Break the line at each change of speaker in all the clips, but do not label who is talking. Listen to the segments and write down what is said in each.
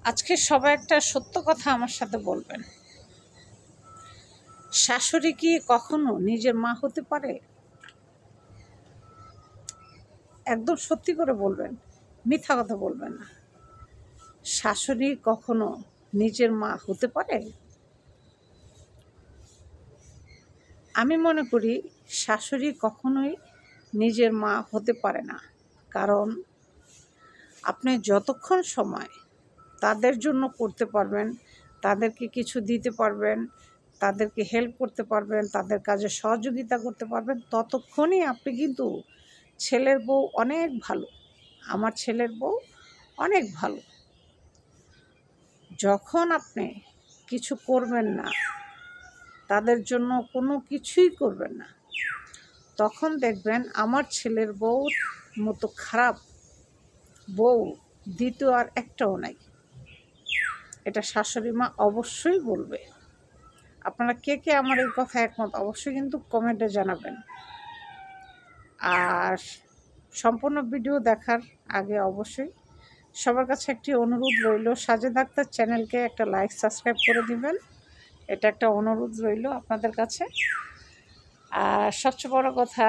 আজকে সবাই একটা সত্য কথা আমার সাথে বলবেন। শাশুড়ি কি কখনো নিজের মা হতে পারে? একদম সত্যি করে বলবেন, মিথ্যা কথা বলবেন না। শাশুড়ি কখনো নিজের মা হতে পারে? আমি মনে করি শাশুড়ি কখনোই নিজের মা হতে পারে না। কারণ আপনি যতক্ষণ সময় তাদের জন্য করতে পারবেন, তাদেরকে কিছু দিতে পারবেন, তাদেরকে হেল্প করতে পারবেন, তাদের কাজে সহযোগিতা করতে পারবেন, ততক্ষণই আপনি কিন্তু ছেলের বউ অনেক ভালো। আমার ছেলের বউ অনেক ভালো। যখন আপনি কিছু করবেন না, তাদের জন্য কোনো কিছুই করবেন না, তখন দেখবেন আমার ছেলের বউর মতো খারাপ বউ দ্বিতীয় আর একটাও নাই। এটা শাশুড়ি মা অবশ্যই বলবে। আপনারা কে কে আমার এই কথা একমত অবশ্যই কিন্তু কমেন্টে জানাবেন। আর সম্পূর্ণ ভিডিও দেখার আগে অবশ্যই সবার কাছে একটি অনুরোধ রইল, সাজেদ আক্তার চ্যানেলকে একটা লাইক সাবস্ক্রাইব করে দিবেন। এটা একটা অনুরোধ রইল আপনাদের কাছে। আর সবচেয়ে বড় কথা,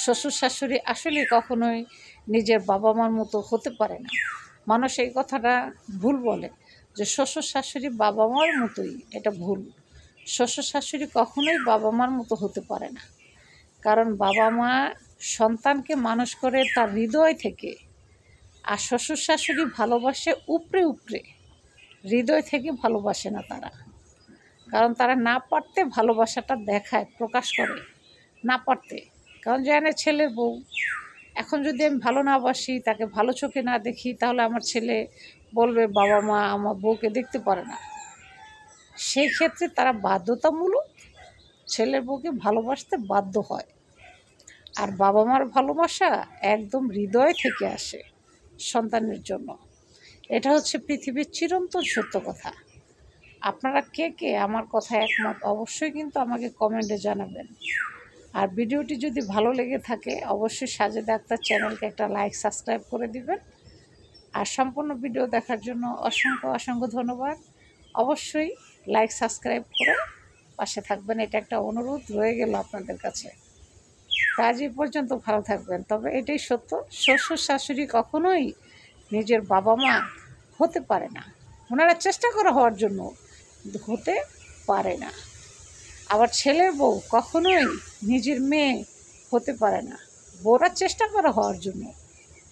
শ্বশুর শাশুড়ি আসলে কখনোই নিজের বাবা মার মতো হতে পারে না। মানুষ এই কথাটা ভুল বলে যে শ্বশুর শাশুড়ি বাবা মার মতোই, এটা ভুল। শ্বশুর শাশুড়ি কখনোই বাবা মার মতো হতে পারে না। কারণ বাবা মা সন্তানকে মানুষ করে তার হৃদয় থেকে, আর শ্বশুর শাশুড়ি ভালোবাসে উপরে উপরে, হৃদয় থেকে ভালোবাসে না তারা। কারণ তারা না পারতে ভালোবাসাটা দেখায়, প্রকাশ করে না পারতে। কারণ জানে ছেলের বউ, এখন যদি আমি ভালো না বাসি, তাকে ভালো চোখে না দেখি, তাহলে আমার ছেলে বলবে বাবা মা আমার বউকে দেখতে পারে না। সেই ক্ষেত্রে তারা বাধ্যতামূলক ছেলের বউকে ভালোবাসতে বাধ্য হয়। আর বাবা মার ভালোবাসা একদম হৃদয় থেকে আসে সন্তানের জন্য। এটা হচ্ছে পৃথিবীর চিরন্তন সত্য কথা। আপনারা কে কে আমার কথা একমত অবশ্যই কিন্তু আমাকে কমেন্টে জানাবেন। আর ভিডিওটি যদি ভালো লেগে থাকে অবশ্যই সাজেদ আক্তার চ্যানেলকে একটা লাইক সাবস্ক্রাইব করে দিবেন। আর সম্পূর্ণ ভিডিও দেখার জন্য অসংখ্য অসংখ্য ধন্যবাদ। অবশ্যই লাইক সাবস্ক্রাইব করে পাশে থাকবেন, এটা একটা অনুরোধ রয়ে গেল আপনাদের কাছে। আজ এই পর্যন্ত ভালো থাকবেন। তবে এটাই সত্য, শ্বশুর শাশুড়ি কখনোই নিজের বাবা মা হতে পারে না। ওনারা চেষ্টা করে হওয়ার জন্য, হতে পারে না। আবার ছেলের বউ কখনোই নিজের মেয়ে হতে পারে না। বউরা চেষ্টা করে হওয়ার জন্য,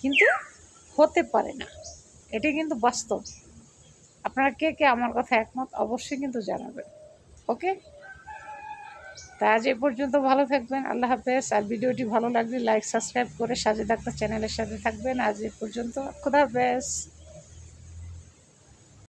কিন্তু হতে পারে না। এটা কিন্তু বাস্তব। আপনারা কে কে আমার কথা একমত অবশ্যই কিন্তু জানাবেন। ওকে, তা আজ এ পর্যন্ত ভালো থাকবেন। আল্লাহ হাফেজ। আর ভিডিওটি ভালো লাগলে লাইক সাবস্ক্রাইব করে সাজেদ আক্তার চ্যানেলের সাথে থাকবেন। আজ এ পর্যন্ত, খুদা হাফেজ।